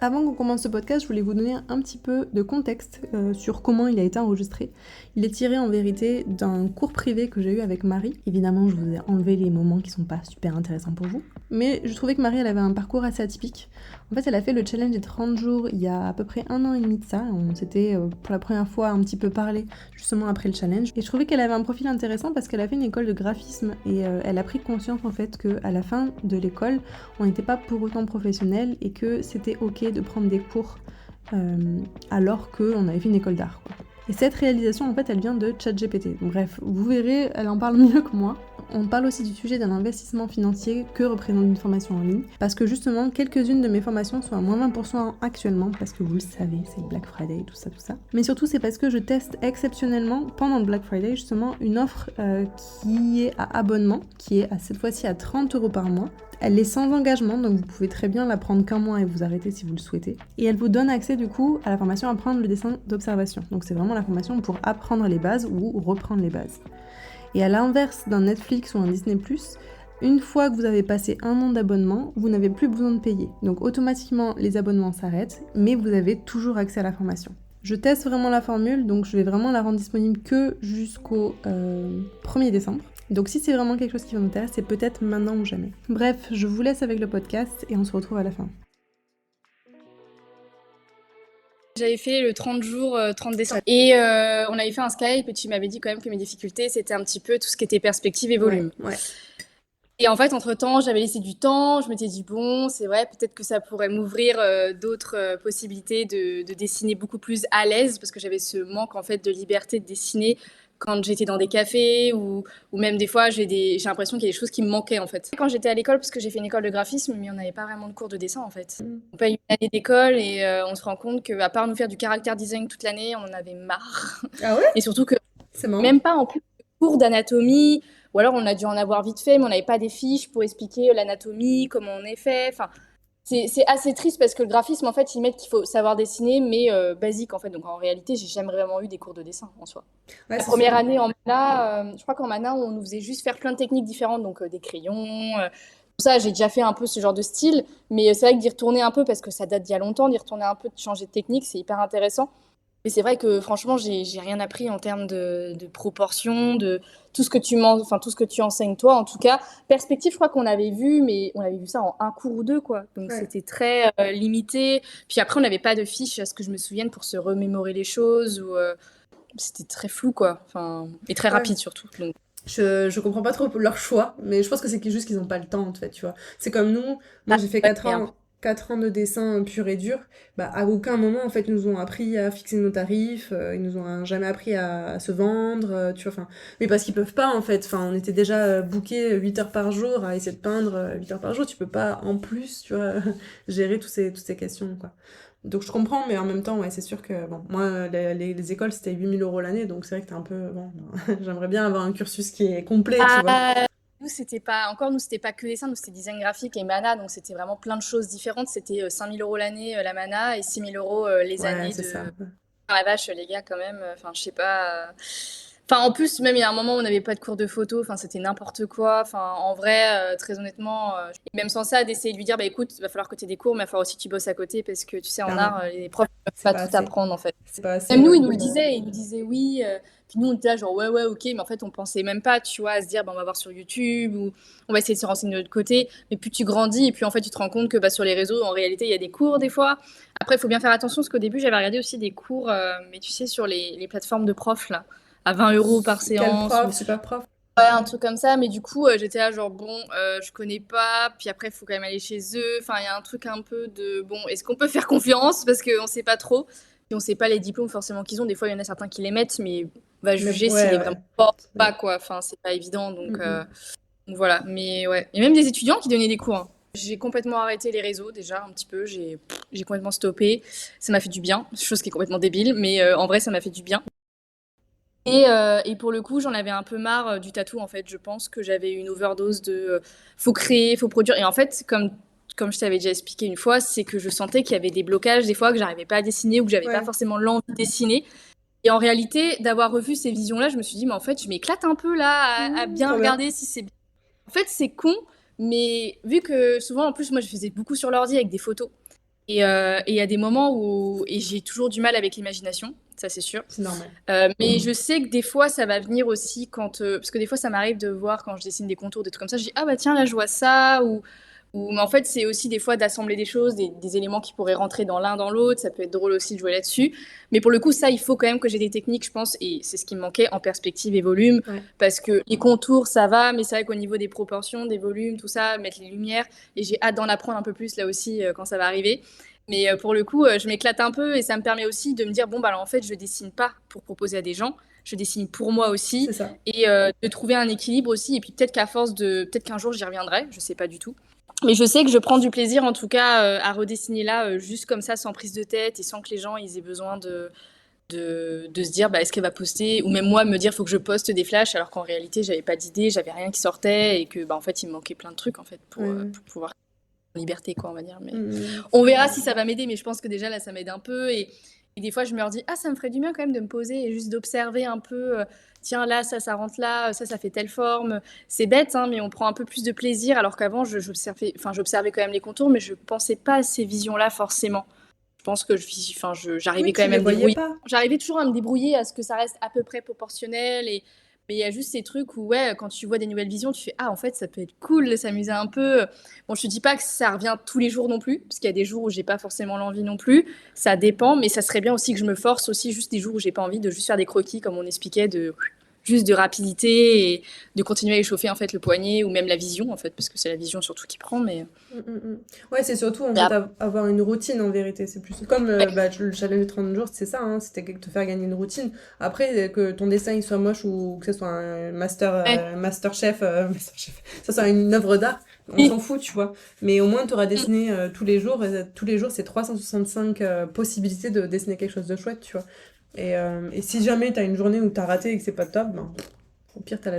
Avant qu'on commence ce podcast, je voulais vous donner un petit peu de contexte sur comment il a été enregistré. Il est tiré en vérité d'un cours privé que j'ai eu avec Marie. Évidemment, je vous ai enlevé les moments qui sont pas super intéressants pour vous. Mais je trouvais que Marie, elle avait un parcours assez atypique. En fait, elle a fait le challenge des 30 jours il y a à peu près 1 an et demi de ça. On s'était pour la première fois un petit peu parlé justement après le challenge. Et je trouvais qu'elle avait un profil intéressant parce qu'elle a fait une école de graphisme et elle a pris conscience en fait qu'à la fin de l'école, on n'était pas pour autant professionnel et que c'était ok de prendre des cours alors qu'on avait fait une école d'art, quoi. Et cette réalisation, en fait, elle vient de ChatGPT. Donc, bref, vous verrez, elle en parle mieux que moi. On parle aussi du sujet d'un investissement financier que représente une formation en ligne, parce que justement, quelques-unes de mes formations sont à moins 20% actuellement, parce que vous le savez, c'est le Black Friday, tout ça. Mais surtout, c'est parce que je teste exceptionnellement, pendant le Black Friday, justement, une offre qui est à abonnement, qui est cette fois-ci à 30 € par mois. Elle est sans engagement, donc vous pouvez très bien la prendre qu'un mois et vous arrêter si vous le souhaitez. Et elle vous donne accès du coup à la formation Apprendre le dessin d'observation. Donc c'est vraiment la formation pour apprendre les bases ou reprendre les bases. Et à l'inverse d'un Netflix ou un Disney+, une fois que vous avez passé 1 an d'abonnement, vous n'avez plus besoin de payer. Donc automatiquement, les abonnements s'arrêtent, mais vous avez toujours accès à la formation. Je teste vraiment la formule, donc je vais vraiment la rendre disponible que jusqu'au 1er décembre. Donc si c'est vraiment quelque chose qui vous intéresse, c'est peut-être maintenant ou jamais. Bref, je vous laisse avec le podcast et on se retrouve à la fin. J'avais fait le 30 jours, 30 décembre. Et on avait fait un Skype et tu m'avais dit quand même que mes difficultés, c'était un petit peu tout ce qui était perspective et volume. Ouais. Et en fait, entre-temps, j'avais laissé du temps. Je m'étais dit, bon, c'est vrai, peut-être que ça pourrait m'ouvrir d'autres possibilités de dessiner beaucoup plus à l'aise parce que j'avais ce manque en fait de liberté de dessiner quand j'étais dans des cafés ou même des fois, j'ai l'impression qu'il y a des choses qui me manquaient en fait. Quand j'étais à l'école, parce que j'ai fait une école de graphisme, mais on n'avait pas vraiment de cours de dessin en fait. On paye une année d'école et on se rend compte qu'à part nous faire du caractère design toute l'année, on en avait marre. Ah ouais? Et surtout que C'est marrant. même pas en plus de cours d'anatomie, ou alors on a dû en avoir vite fait, mais on n'avait pas des fiches pour expliquer l'anatomie, comment on est fait. Enfin, c'est assez triste parce que le graphisme, en fait, ils mettent qu'il faut savoir dessiner, mais basique, en fait. Donc, en réalité, j'ai jamais vraiment eu des cours de dessin, en soi. Ouais, La c'est première sûr. année en mana, je crois qu'en mana, on nous faisait juste faire plein de techniques différentes, donc des crayons, tout ça, j'ai déjà fait un peu ce genre de style, mais c'est vrai que d'y retourner un peu, parce que ça date d'il y a longtemps, d'y retourner un peu, de changer de technique, c'est hyper intéressant. Mais c'est vrai que franchement, j'ai rien appris en termes de proportion, de tout ce que tout ce que tu enseignes toi. En tout cas, perspective, je crois qu'on avait vu, mais on avait vu ça en un cours ou deux, quoi. Donc Ouais. c'était très limité. Puis après, on n'avait pas de fiches, à ce que je me souvienne, pour se remémorer les choses. Ou c'était très flou, quoi. Enfin, et très Ouais. rapide surtout. Donc Je comprends pas trop leur choix, mais je pense que c'est juste qu'ils ont pas le temps, en fait, tu vois. C'est comme nous, moi j'ai fait 4 ans, 4 ans de dessin pur et dur, bah à aucun moment, en fait, ils nous ont appris à fixer nos tarifs, ils nous ont jamais appris à se vendre, tu vois, enfin... Mais parce qu'ils peuvent pas, en fait, enfin, on était déjà bookés 8 heures par jour à essayer de peindre 8 heures par jour, tu peux pas, en plus, tu vois, gérer toutes ces questions, quoi. Donc je comprends, mais en même temps, ouais, c'est sûr que, bon, moi, les écoles, c'était 8 000 € l'année, donc c'est vrai que t'es un peu, bon, j'aimerais bien avoir un cursus qui est complet, tu vois. nous, c'était pas que dessin, nous, c'était design graphique et mana. Donc c'était vraiment plein de choses différentes. C'était 5 000 € l'année, la mana, et 6 000 € les Ouais, années c'est de. ça. Ah la vache, les gars, quand même. Enfin, je sais pas. Enfin, en plus, même il y a un moment où on n'avait pas de cours de photo. Enfin, c'était n'importe quoi. Enfin, en vrai, très honnêtement, et même sans ça, d'essayer de lui dire, bah écoute, il va falloir que tu aies des cours, mais il va falloir aussi que tu bosses à côté parce que tu sais, en Clairement. art, les profs ne peuvent C'est pas pas tout assez. apprendre en fait. C'est pas assez, Même nous, ouais. ils nous disaient oui. Puis nous, on était là, genre, ouais, ok. Mais en fait, on pensait même pas, tu vois, à se dire, bah, on va voir sur YouTube ou on va essayer de se renseigner de l'autre côté. Mais plus tu grandis, et puis en fait, tu te rends compte que bah, sur les réseaux, en réalité, il y a des cours des fois. Après, il faut bien faire attention parce qu'au début, j'avais regardé aussi des cours, mais tu sais, sur les plateformes de profs, là, à 20 € par Quel séance prof, ou super prof. ouais, un truc comme ça. Mais du coup, j'étais là, genre, bon, je connais pas. Puis après, il faut quand même aller chez eux. Enfin, il y a un truc un peu de, bon, est-ce qu'on peut faire confiance parce qu'on sait pas trop. Puis on sait pas les diplômes forcément qu'ils ont. Des fois, il y en a certains qui les mettent, mais on va Mais juger s'il ouais, est vraiment ouais. fort ou Ouais. pas, quoi. Enfin, c'est pas évident. Mm. Donc voilà. Mais ouais. Il y a même des étudiants qui donnaient des cours, hein. J'ai complètement arrêté les réseaux déjà un petit peu. J'ai complètement stoppé. Ça m'a fait du bien, chose qui est complètement débile, mais en vrai, ça m'a fait du bien. Et pour le coup, j'en avais un peu marre du tatou, en fait. Je pense que j'avais une overdose de faut créer, faut produire. Et en fait, comme je t'avais déjà expliqué une fois, c'est que je sentais qu'il y avait des blocages, des fois, que j'arrivais pas à dessiner ou que j'avais pas Ouais. forcément l'envie de dessiner. Et en réalité, d'avoir revu ces visions-là, je me suis dit, mais en fait, je m'éclate un peu là à bien Trop bien. regarder si c'est bien. En fait, c'est con, mais vu que souvent, en plus, moi, je faisais beaucoup sur l'ordi avec des photos. Et il y a des moments où et j'ai toujours du mal avec l'imagination, ça c'est sûr. C'est normal. Mais je sais que des fois ça va venir aussi quand parce que des fois ça m'arrive de voir quand je dessine des contours, des trucs comme ça, je dis ah bah tiens là je vois ça ou mais en fait c'est aussi des fois d'assembler des choses, des éléments qui pourraient rentrer dans l'un dans l'autre, ça peut être drôle aussi de jouer là-dessus. Mais pour le coup ça il faut quand même que j'ai des techniques je pense et c'est ce qui me manquait en perspective et volume Ouais. parce que les contours ça va mais c'est vrai qu'au niveau des proportions, des volumes, tout ça, mettre les lumières et j'ai hâte d'en apprendre un peu plus là aussi quand ça va arriver. Mais pour le coup, je m'éclate un peu et ça me permet aussi de me dire bon bah alors en fait je dessine pas pour proposer à des gens, je dessine pour moi aussi C'est ça. et de trouver un équilibre aussi et puis peut-être peut-être qu'un jour j'y reviendrai, je sais pas du tout. Mais je sais que je prends du plaisir en tout cas à redessiner là juste comme ça sans prise de tête et sans que les gens ils aient besoin de se dire bah, est-ce qu'elle va poster ou même moi me dire faut que je poste des flashs alors qu'en réalité j'avais pas d'idée, j'avais rien qui sortait et que bah en fait il me manquait plein de trucs en fait pour pouvoir liberté, quoi, on va dire. Mais on verra si ça va m'aider, mais je pense que déjà là, ça m'aide un peu. Et des fois, je me redis, ah, ça me ferait du bien quand même de me poser et juste d'observer un peu, tiens, là, ça rentre là, ça fait telle forme. C'est bête, hein, mais on prend un peu plus de plaisir, alors qu'avant, j'observais quand même les contours, mais je pensais pas à ces visions-là forcément. Je pense que j'arrivais Oui, quand tu même les à me voyais débrouiller. pas. J'arrivais toujours à me débrouiller à ce que ça reste à peu près proportionnel mais il y a juste ces trucs où, ouais, quand tu vois des nouvelles visions, tu fais ah, en fait, ça peut être cool de s'amuser un peu. Bon, je te dis pas que ça revient tous les jours non plus, parce qu'il y a des jours où j'ai pas forcément l'envie non plus. Ça dépend, mais ça serait bien aussi que je me force aussi, juste des jours où j'ai pas envie de juste faire des croquis, comme on expliquait, juste de rapidité et de continuer à échauffer en fait le poignet ou même la vision en fait, parce que c'est la vision surtout qui prend. Mais Ouais, c'est surtout en mais fait après, avoir une routine en vérité. C'est plus comme ouais. bah, le challenge 30 jours, c'est ça, hein, c'était te faire gagner une routine. Après, que ton dessin il soit moche ou que ce soit un master chef, ça soit une œuvre d'art, on s'en fout, tu vois. Mais au moins, tu auras dessiné tous les jours. Et tous les jours, c'est 365 possibilités de dessiner quelque chose de chouette, tu vois. Et si jamais t'as une journée où t'as raté et que c'est pas top, ben, au pire, t'as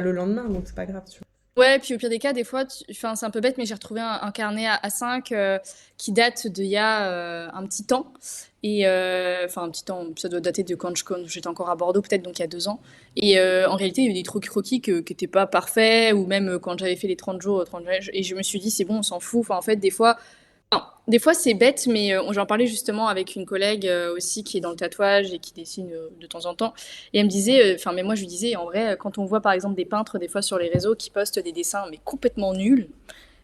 le lendemain, donc c'est pas grave, tu vois. Ouais, puis au pire des cas, des fois, enfin, c'est un peu bête, mais j'ai retrouvé un carnet à 5 qui date d'il y a un petit temps. Et enfin, un petit temps, ça doit dater de quand j'étais encore à Bordeaux, peut-être, donc il y a 2 ans. Et en réalité, il y a eu des trucs croquis qui n'étaient pas parfaits, ou même quand j'avais fait les 30 jours, 30 jours, et je me suis dit, c'est bon, on s'en fout. Enfin, en fait, des fois, c'est bête, mais j'en parlais justement avec une collègue aussi qui est dans le tatouage et qui dessine de temps en temps. Et elle me disait, enfin, mais moi je lui disais, en vrai, quand on voit par exemple des peintres des fois sur les réseaux qui postent des dessins mais complètement nuls,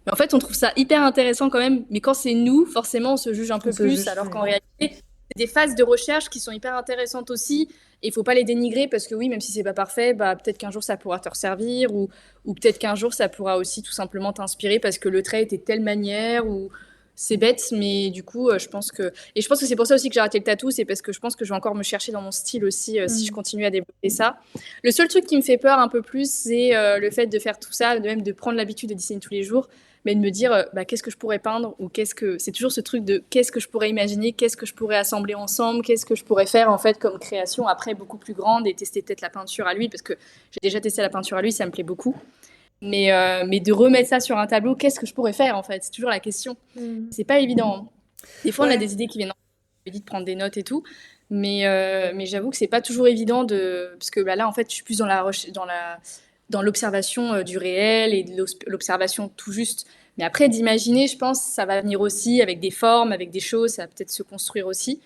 mais en fait on trouve ça hyper intéressant quand même. Mais quand c'est nous, forcément on se juge un On peu se plus, juge, alors ouais. qu'en réalité, c'est des phases de recherche qui sont hyper intéressantes aussi. Et il faut pas les dénigrer parce que oui, même si c'est pas parfait, bah peut-être qu'un jour ça pourra te resservir ou peut-être qu'un jour ça pourra aussi tout simplement t'inspirer parce que le trait était de telle manière ou c'est bête, mais du coup, je pense que c'est pour ça aussi que j'ai arrêté le tatou, c'est parce que je pense que je vais encore me chercher dans mon style aussi si je continue à développer ça. Le seul truc qui me fait peur un peu plus, c'est le fait de faire tout ça, de même de prendre l'habitude de dessiner tous les jours, mais de me dire bah, qu'est-ce que je pourrais peindre ou c'est toujours ce truc de qu'est-ce que je pourrais imaginer, qu'est-ce que je pourrais assembler ensemble, qu'est-ce que je pourrais faire en fait comme création après beaucoup plus grande et tester peut-être la peinture à l'huile parce que j'ai déjà testé la peinture à l'huile, ça me plaît beaucoup. Mais de remettre ça sur un tableau, qu'est-ce que je pourrais faire en fait? C'est toujours la question. C'est pas évident, hein. Des fois, on a Ouais. des idées qui viennent. Je dit de prendre des notes et tout, mais j'avoue que c'est pas toujours évident parce que bah, là, en fait, je suis plus dans l'observation du réel et de l'observation tout juste. Mais après, d'imaginer, je pense, ça va venir aussi avec des formes, avec des choses, ça va peut-être se construire aussi,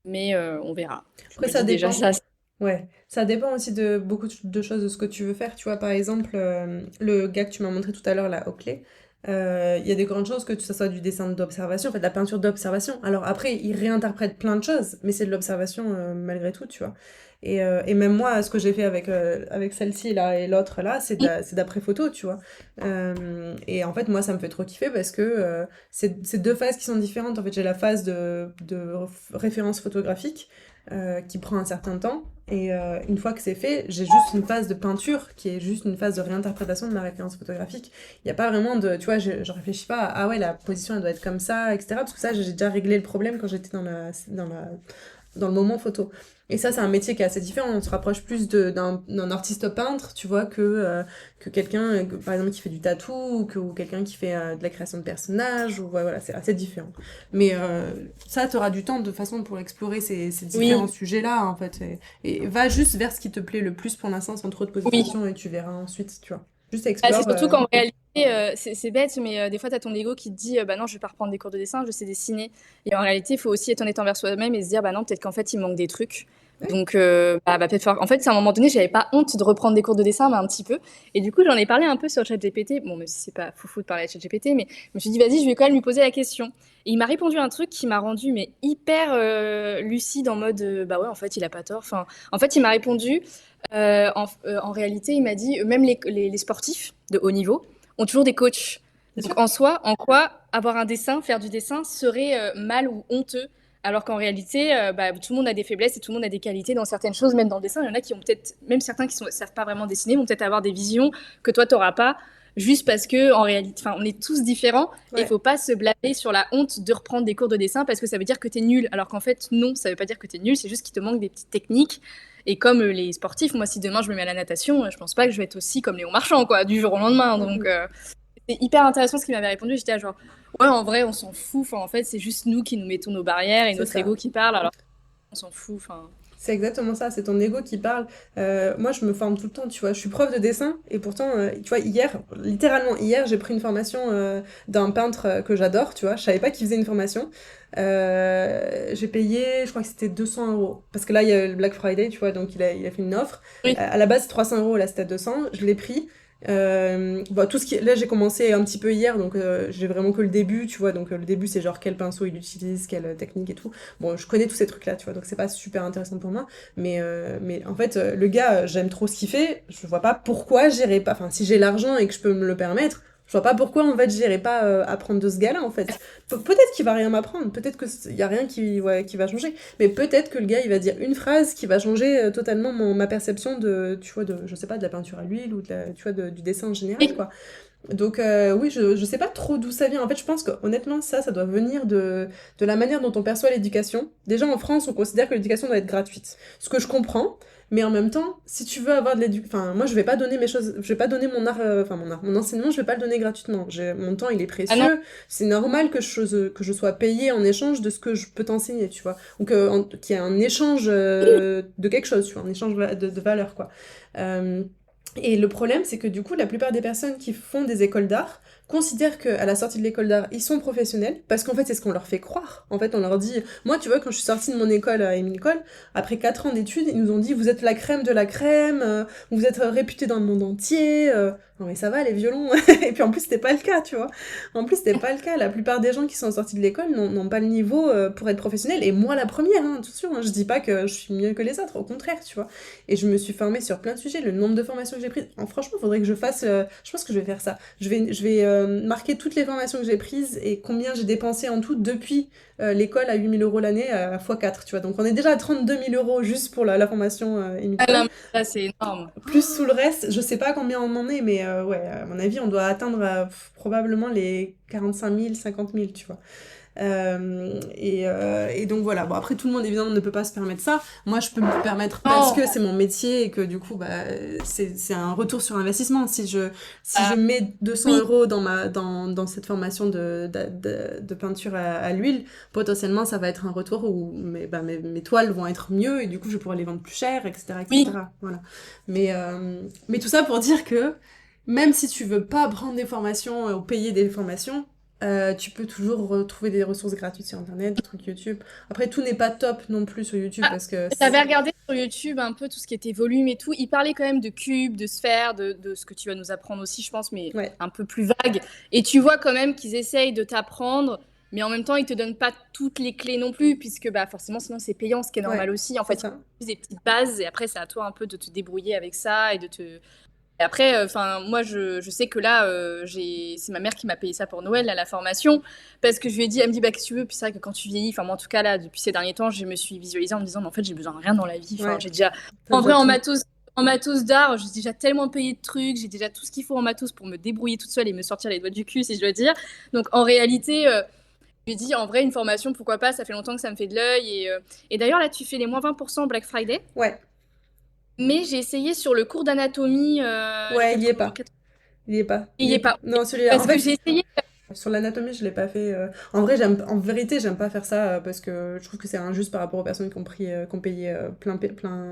mais on verra. Je Après, me ça dis déjà dépend. ça. Ouais, ça dépend aussi de beaucoup de choses de ce que tu veux faire. Tu vois, par exemple, le gars que tu m'as montré tout à l'heure, là, Oakley, il y a des grandes chances que ça soit du dessin d'observation, en fait, de la peinture d'observation. Alors après, il réinterprète plein de choses, mais c'est de l'observation malgré tout, tu vois. Et même moi, ce que j'ai fait avec celle-ci, là, et l'autre, là, c'est d'après photo, tu vois. Et en fait, moi, ça me fait trop kiffer parce que c'est deux phases qui sont différentes. En fait, j'ai la phase de référence photographique qui prend un certain temps. Et une fois que c'est fait, j'ai juste une phase de peinture qui est juste une phase de réinterprétation de ma référence photographique. Il n'y a pas vraiment de... Tu vois, je réfléchis pas à, ah ouais, la position, elle doit être comme ça, etc. Parce que ça, j'ai déjà réglé le problème quand j'étais dans le moment photo. Et ça, c'est un métier qui est assez différent. On se rapproche plus d'un artiste peintre, tu vois, que quelqu'un, par exemple, qui fait du tatou ou quelqu'un qui fait de la création de personnages. Ou, ouais, voilà, c'est assez différent. Mais ça, tu auras du temps de façon pour explorer ces différents Oui, sujets-là, en fait. Et va juste vers ce qui te plaît le plus pour l'instant, sans trop te poser de oui. questions, et tu verras ensuite, tu vois. Juste Bah, c'est explore. surtout qu'en réalité, c'est bête, mais des fois, tu as ton ego qui te dit bah non, je vais pas reprendre des cours de dessin, je sais dessiner. Et en réalité, il faut aussi être honnête envers soi-même et se dire bah non, peut-être qu'en fait, il me manque des trucs. Ouais. Donc, peut-être faire. En fait, à un moment donné, j'avais pas honte de reprendre des cours de dessin, mais un petit peu. Et du coup, j'en ai parlé un peu sur ChatGPT. Bon, même si c'est pas foufou de parler à ChatGPT, mais je me suis dit, vas-y, je vais quand même lui poser la question. Et il m'a répondu un truc qui m'a rendu mais hyper lucide en mode bah ouais, en fait, il a pas tort. Enfin, en fait, il m'a répondu. En réalité, il m'a dit, même les sportifs de haut niveau ont toujours des coachs. Bien sûr. Donc en soi, en quoi avoir un dessin, faire du dessin serait mal ou honteux, alors qu'en réalité, bah, tout le monde a des faiblesses et tout le monde a des qualités dans certaines choses, même dans le dessin. Il y en a qui ont peut-être, même certains qui ne savent pas vraiment dessiner, vont peut-être avoir des visions que toi, tu n'auras pas, juste parce que en réalité, on est tous différents et il ne Ouais. faut pas se blâmer sur la honte de reprendre des cours de dessin parce que ça veut dire que tu es nul, alors qu'en fait, non, ça ne veut pas dire que tu es nul, c'est juste qu'il te manque des petites techniques. Et comme les sportifs, moi, si demain je me mets à la natation, je pense pas que je vais être aussi comme Léon Marchand, quoi, du jour au lendemain. Donc, c'est hyper intéressant ce qu'il m'avait répondu. J'étais là, genre, ouais, en vrai, on s'en fout. Enfin, en fait, c'est juste nous qui nous mettons nos barrières et C'est notre ça. ego qui parle. Alors, on s'en fout. Enfin, C'est exactement ça, c'est ton ego qui parle. Moi, je me forme tout le temps, tu vois. Je suis prof de dessin et pourtant, tu vois, littéralement hier, j'ai pris une formation d'un peintre que j'adore, tu vois. Je savais pas qu'il faisait une formation. J'ai payé, je crois que c'était 200 €. Parce que là, il y a le Black Friday, tu vois, donc il a fait une offre. oui. À la base, c'est 300 €, là, c'était 200. Je l'ai pris. Bon, là j'ai commencé un petit peu hier donc j'ai vraiment que le début tu vois donc le début c'est genre quel pinceau il utilise quelle technique et tout bon je connais tous ces trucs là tu vois donc c'est pas super intéressant pour moi mais en fait le gars j'aime trop ce qu'il fait je vois pas pourquoi j'irais pas enfin si j'ai l'argent et que je peux me le permettre je vois pas pourquoi en fait j'irais pas apprendre de ce gars là en fait peut-être qu'il va rien m'apprendre peut-être que y a rien qui va changer mais peut-être que le gars il va dire une phrase qui va changer totalement ma perception de tu vois de je sais pas de la peinture à l'huile ou tu vois du dessin en général Oui. quoi donc oui je sais pas trop d'où ça vient en fait je pense que honnêtement ça doit venir de la manière dont on perçoit l'éducation déjà en France on considère que l'éducation doit être gratuite ce que je comprends mais en même temps si tu veux avoir de l'éducation enfin moi je vais pas donner mes choses je vais pas donner mon enseignement je vais pas le donner gratuitement mon temps il est Ah non. précieux c'est normal que je sois payée en échange de ce que je peux t'enseigner tu vois ou qu'il y ait un échange de quelque chose tu vois un échange de valeur quoi euh, et le problème, c'est que du coup, la plupart des personnes qui font des écoles d'art considèrent qu'à la sortie de l'école d'art, ils sont professionnels, parce qu'en fait, c'est ce qu'on leur fait croire. En fait, on leur dit... Moi, tu vois, quand je suis sortie de mon école à Émile Cole, après 4 ans d'études, ils nous ont dit, vous êtes la crème de la crème, vous êtes réputés dans le monde entier... Non mais ça va, les violons. Et puis en plus, c'était pas le cas, tu vois. En plus, c'était pas le cas. La plupart des gens qui sont sortis de l'école n'ont pas le niveau pour être professionnels. Et moi, la première, hein, attention, hein, je dis pas que je suis mieux que les autres, au contraire, tu vois. Et je me suis formée sur plein de sujets. Le nombre de formations que j'ai prises, franchement, faudrait que je fasse. Je pense que je vais faire ça. Je vais marquer toutes les formations que j'ai prises et combien j'ai dépensé en tout depuis l'école à 8 000 € l'année à x4, tu vois. Donc on est déjà à 32 000 € juste pour la formation Émile Ah non, Cole. mais ça, c'est énorme. Plus sous le reste, je sais pas combien on en est, mais ouais, à mon avis, on doit atteindre probablement les 45 000, 50 000, tu vois. Et donc voilà, bon après tout le monde évidemment ne peut pas se permettre ça, moi je peux me le permettre parce Non. que c'est mon métier et que du coup bah, c'est un retour sur investissement, si je Ah, mets 200 oui. euros dans cette formation de peinture à l'huile, potentiellement ça va être un retour où mes toiles vont être mieux et du coup je pourrai les vendre plus cher, etc. Oui. etc. Voilà. Mais tout ça pour dire que même si tu veux pas prendre des formations ou payer des formations, tu peux toujours retrouver des ressources gratuites sur internet, des trucs YouTube. Après, tout n'est pas top non plus sur YouTube Ah, parce que. j'avais regardé sur YouTube un peu tout ce qui était volume et tout. Il parlait quand même de cubes, de sphères, de ce que tu vas nous apprendre aussi, je pense, mais Ouais, un peu plus vague. Et tu vois quand même qu'ils essayent de t'apprendre, mais en même temps, ils te donnent pas toutes les clés non plus, puisque bah, forcément, sinon, c'est payant, ce qui est ouais, normal aussi. En c'est fait, ça. ils des petites bases et après, c'est à toi un peu de te débrouiller avec ça et de te. Et après, enfin, moi, je sais que là, c'est ma mère qui m'a payé ça pour Noël, là, la formation, parce que je lui ai dit, elle me dit, bah, qu'est-ce que tu veux? Puis c'est vrai que quand tu vieillis, enfin, moi, en tout cas, là, depuis ces derniers temps, je me suis visualisée en me disant, mais en fait, j'ai besoin de rien dans la vie. Enfin, Ouais, j'ai déjà, t'as en déjà vrai, tout. en matos d'art, j'ai déjà tellement payé de trucs, j'ai déjà tout ce qu'il faut en matos pour me débrouiller toute seule et me sortir les doigts du cul, si je dois dire. Donc, en réalité, je lui ai dit, en vrai, une formation, pourquoi pas? Ça fait longtemps que ça me fait de l'œil. Et d'ailleurs, là, tu fais les moins 20% Black Friday. Ouais, Mais j'ai essayé sur le cours d'anatomie, les ouais, il y est 80, pas. Il y est pas. il y est pas. Non, celui-là. Parce En que fait, j'ai essayé. Sur l'anatomie, je l'ai pas fait. En vérité, j'aime pas faire ça parce que je trouve que c'est injuste par rapport aux personnes qui ont payé plein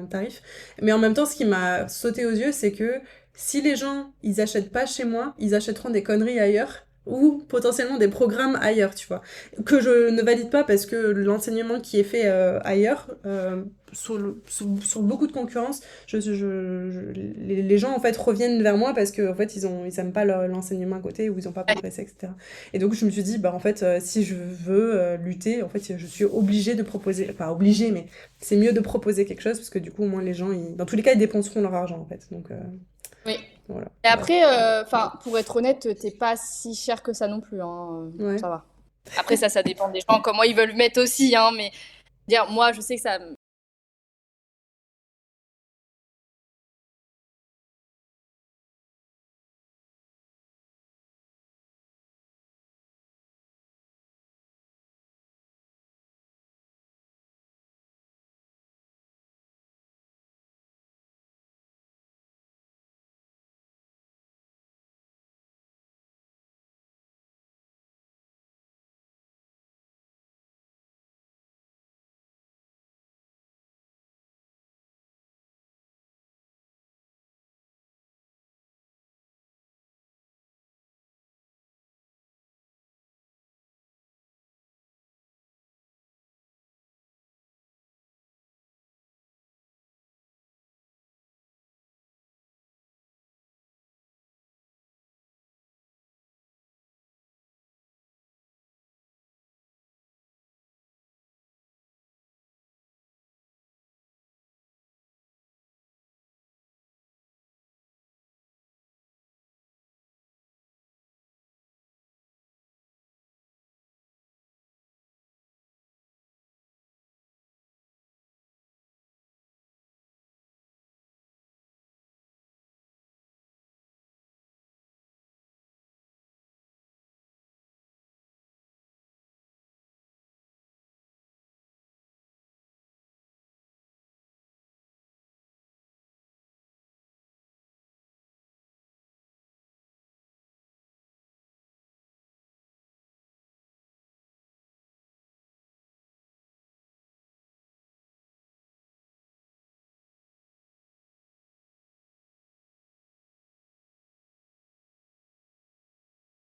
tarif. Mais en même temps, ce qui m'a sauté aux yeux, c'est que si les gens, ils achètent pas chez moi, ils achèteront des conneries ailleurs ou potentiellement des programmes ailleurs, tu vois. Que je ne valide pas parce que l'enseignement qui est fait ailleurs, sur beaucoup de concurrence, les gens en fait reviennent vers moi parce que en fait ils aiment pas l'enseignement à côté ou ils ont pas progressé, etc. Et donc je me suis dit bah en fait si je veux lutter, en fait je suis obligée de proposer, pas obligée mais c'est mieux de proposer quelque chose parce que du coup au moins les gens dans tous les cas ils dépenseront leur argent en fait. Donc Oui. voilà. Et après, enfin, pour être honnête, t'es pas si cher que ça non plus, hein. Ouais. Ça va. Après, ça dépend des gens, comment ils veulent mettre aussi, hein. Mais dire, moi, je sais que ça,